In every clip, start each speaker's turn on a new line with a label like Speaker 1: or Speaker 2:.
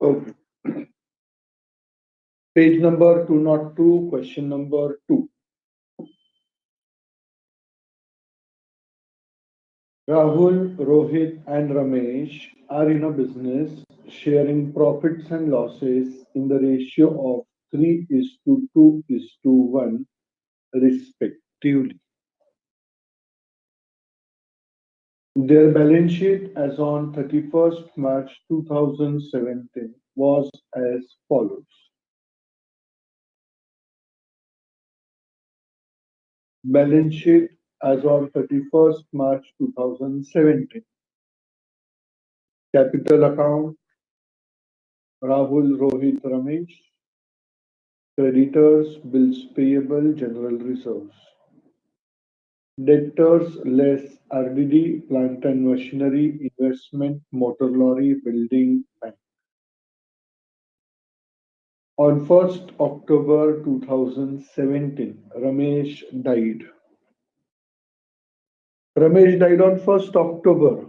Speaker 1: Okay. Page number 202, question number 2. Rahul, Rohit, and Ramesh are in a business sharing profits and losses in the ratio of 3:2:1, respectively. Their balance sheet as on 31st March 2017 was as follows. Balance sheet as on 31st March 2017. Capital account Rahul, Rohit, Ramesh. Creditors, bills payable, general reserves. Debtors less RDD, plant and machinery, investment, motor lorry, building, bank. On 1st October 2017, Ramesh died. Ramesh died on 1st October.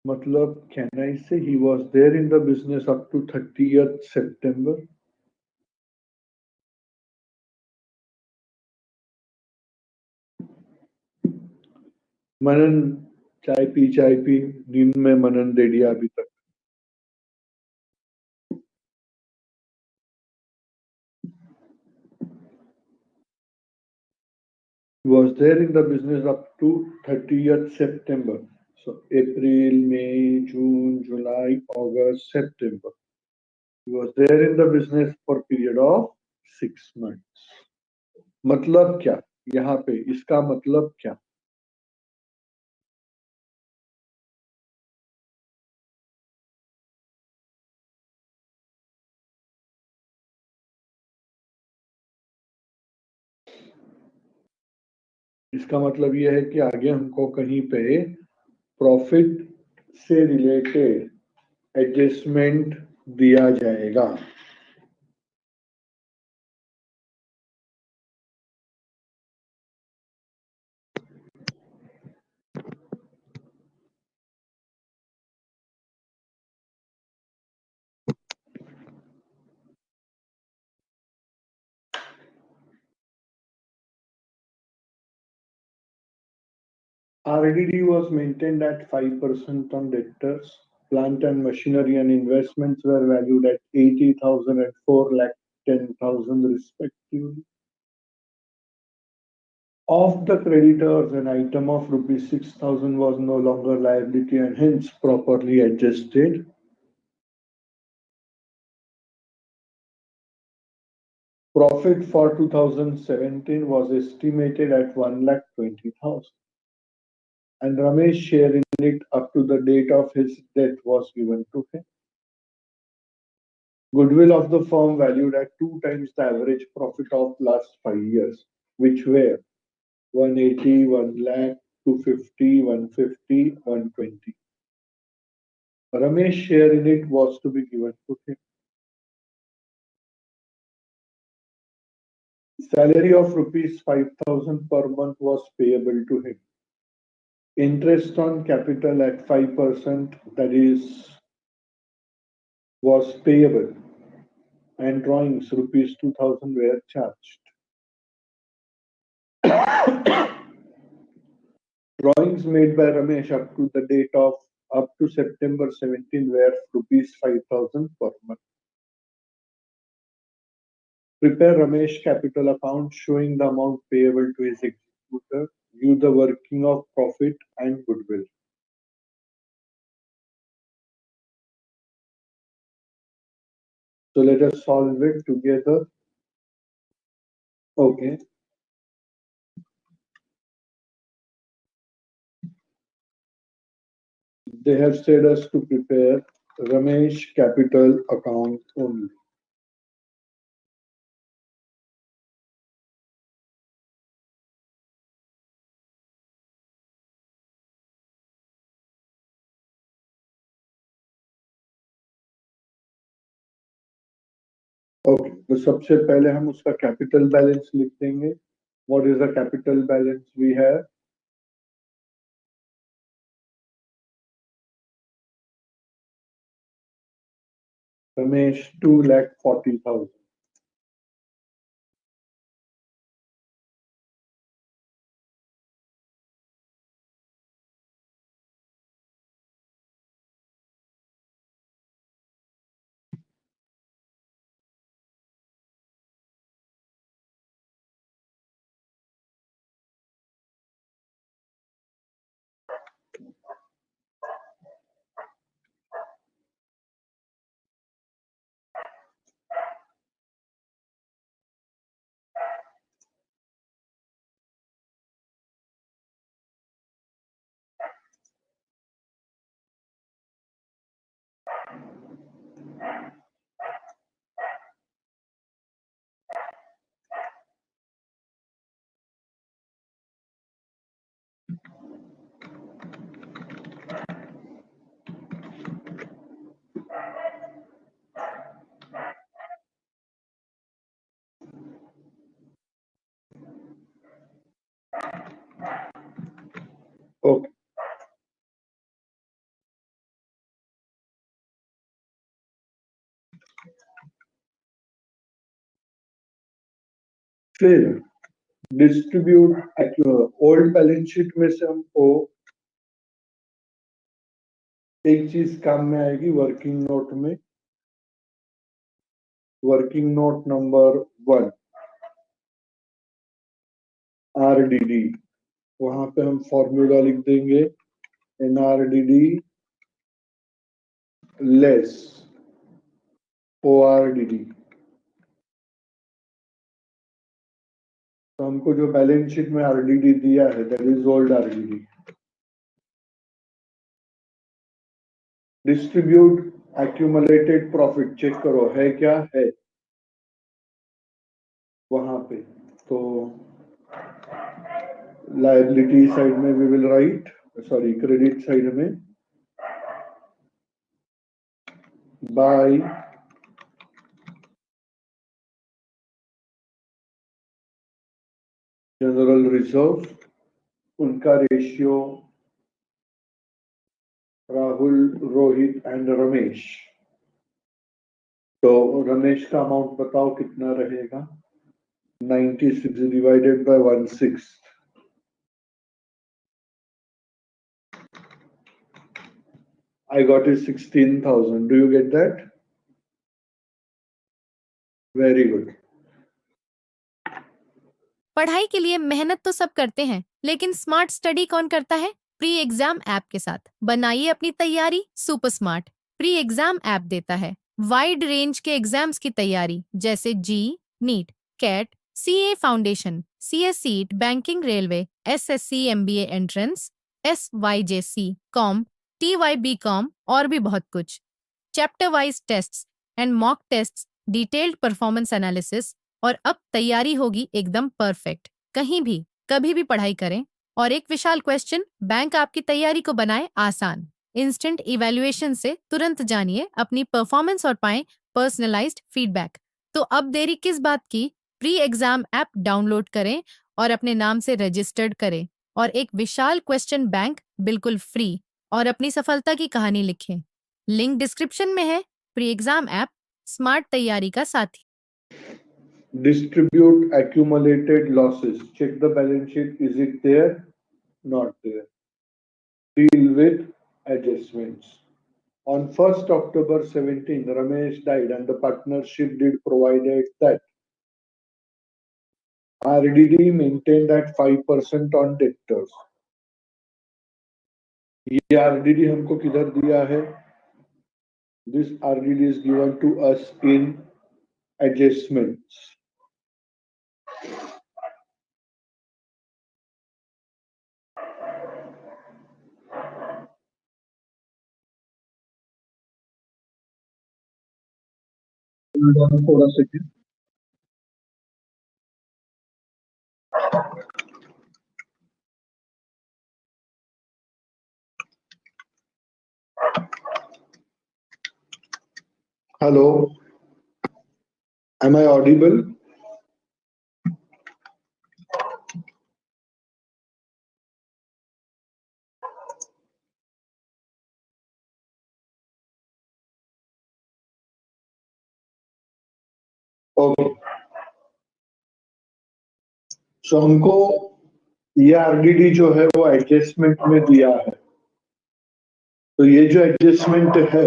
Speaker 1: Matlab, can I say he was there in the business up to 30th September? मनन चाय P नींद में मनन दे दिया अभी तक. He was there in the business up to 30th September. So April, May, June, July, August, September. He was there in the business for a period of 6 months. मतलब क्या यहाँ पे इसका मतलब क्या? इसका मतलब यह है कि आगे हमको कहीं पे प्रॉफिट से रिलेटेड एडजस्टमेंट दिया जाएगा. RDD was maintained at 5% on debtors. Plant and machinery and investments were valued at 80,000 and 4,10,000 respectively. Of the creditors, an item of rupees 6,000 was no longer liability and hence properly adjusted. Profit for 2017 was estimated at 1,20,000 and Ramesh's share in it up to the date of his death was given to him. Goodwill of the firm valued at 2 times the average profit of last 5 years, which were 180, 1 lakh, 250, 150, 120. Ramesh's share in it was to be given to him. Salary of rupees 5,000 per month was payable to him. Interest on capital at 5%, that is, was payable, and drawings rupees 2,000 were charged. Drawings made by Ramesh up to the date of up to September 17 were rupees 5,000 per month. Prepare Ramesh capital account showing the amount payable to his executor. View the working of profit and goodwill. So let us solve it together. Okay. They have said us to prepare Ramesh capital account only. Okay, तो सबसे पहले हम उसका capital balance लिख देंगे. What is the capital balance we have? Ramesh, 2,40,000. Okay. फिर distribute old balance sheet में से हमको एक चीज काम में आएगी वर्किंग नोट में, वर्किंग नोट नंबर 1 RDD। वहां पे हम फॉर्मूला लिख देंगे NRDD लेस ORDD। तो हमको जो बैलेंस शीट में RDD दिया है that is old RDD। Distribute accumulated profit check करो है क्या है वहां पे। तो लायबिलिटी साइड में we will write, sorry credit side में बाय जनरल रिजर्व, उनका रेशियो राहुल, रोहित एंड रमेश। तो रमेश का अमाउंट बताओ कितना रहेगा? 96 divided by 1/6। I got it 16,000. Do you get that? Very good.
Speaker 2: पढ़ाई के लिए मेहनत तो सब करते हैं, लेकिन स्मार्ट स्टडी कौन करता है? प्री एग्जाम ऐप के साथ बनाइए अपनी तैयारी super smart. Pre exam app देता है वाइड रेंज के एग्जाम्स की तैयारी, जैसे JEE, NEET, CAT, CA foundation, CS seat, banking, railway, SSC, MBA entrance, SYJC, com, TYB com और भी बहुत कुछ। Chapter wise tests and mock tests, detailed performance analysis, और अब तैयारी होगी एकदम परफेक्ट। कहीं भी कभी भी पढ़ाई करें, और एक विशाल क्वेश्चन बैंक आपकी तैयारी को बनाए आसान। इंस्टेंट इवैल्यूएशन से तुरंत जानिए अपनी परफॉर्मेंस और पाएं पर्सनलाइज्ड फीडबैक। तो अब देरी किस बात की? प्री एग्जाम ऐप डाउनलोड करें और अपने नाम से रजिस्टर्ड करें, और एक विशाल क्वेश्चन बैंक बिल्कुल फ्री, और अपनी सफलता की कहानी लिखें। लिंक डिस्क्रिप्शन में है। प्री एग्जाम ऐप स्मार्ट तैयारी का साथी।
Speaker 1: Distribute accumulated losses. Check the balance sheet. Is it there? Not there. Deal with adjustments. On 1st October 17, Ramesh died and the partnership did provided that RDD maintained at 5% on debtors. ये RDD हमको किधर दिया है? This RDD is given to us in adjustments. थोड़ा second. Hello, am I audible? Okay, so हमको ये RDD जो है वो एडजस्टमेंट में दिया है, तो ये जो एडजस्टमेंट है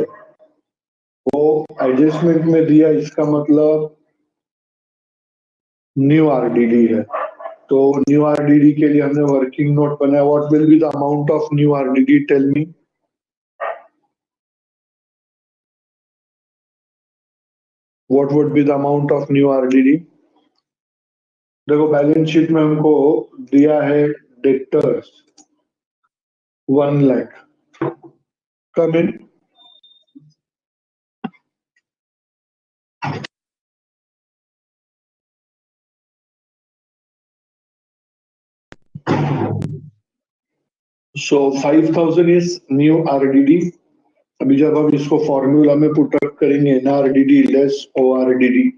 Speaker 1: वो एडजस्टमेंट में दिया, इसका मतलब न्यू आरडीडी है। तो न्यू आरडीडी के लिए हमने वर्किंग नोट बनाया। What will be the amount of new RDD, tell me. What would be the amount of new RDD? देखो बैलेंस शीट में हमको दिया है debtors 1 lakh. Come in. So 5,000 is new RDD. अभी जब हम इसको फॉर्मूला में पुटअप करेंगे एनआरडीडी लेस ओआरडीडी,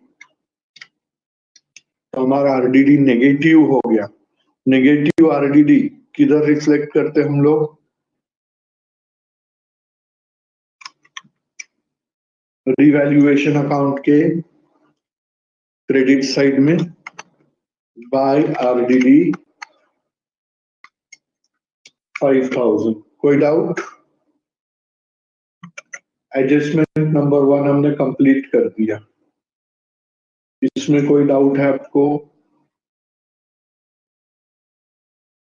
Speaker 1: तो हमारा आरडीडी नेगेटिव हो गया। नेगेटिव आरडीडी किधर रिफ्लेक्ट करते हम लोग? रिवैल्यूएशन अकाउंट के क्रेडिट साइड में बाय आरडीडी 5,000। कोई डाउट? एडजस्टमेंट नंबर 1 हमने कंप्लीट कर दिया। इसमें कोई डाउट है आपको?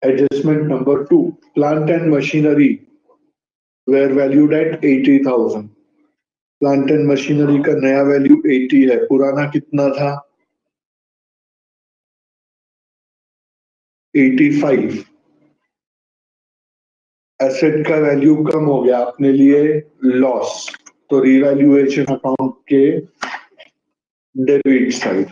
Speaker 1: Adjustment number 2, plant and machinery were valued at 80,000। Plant and machinery का नया वैल्यू 80 है, पुराना कितना था? 85। एसेट का वैल्यू कम हो गया, अपने लिए लॉस, तो रिवैल्यूएशन अकाउंट के डेबिट साइड।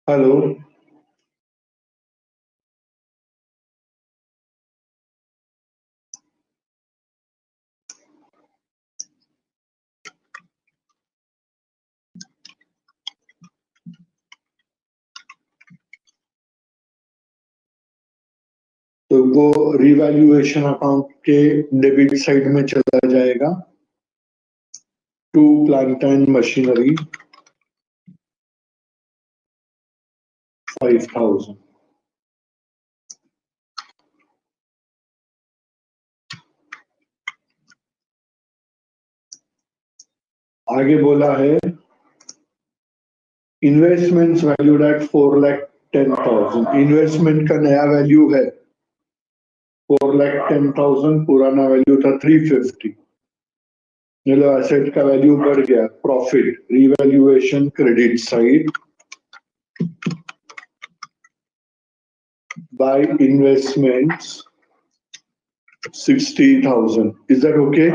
Speaker 1: हेलो, तो वो रिवैल्यूएशन अकाउंट के डेबिट साइड में चला जाएगा। To plant and machinery 5,000। आगे बोला है इन्वेस्टमेंट्स वैल्यूड एट 4,10,000। इन्वेस्टमेंट का नया वैल्यू है 4,10,000, पुराना वैल्यू था 350। चलो एसेट का वैल्यू बढ़ गया, profit revaluation credit side by investments 60,000। Is that okay?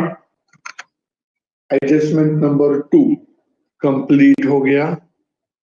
Speaker 1: Adjustment number 2 complete हो गया।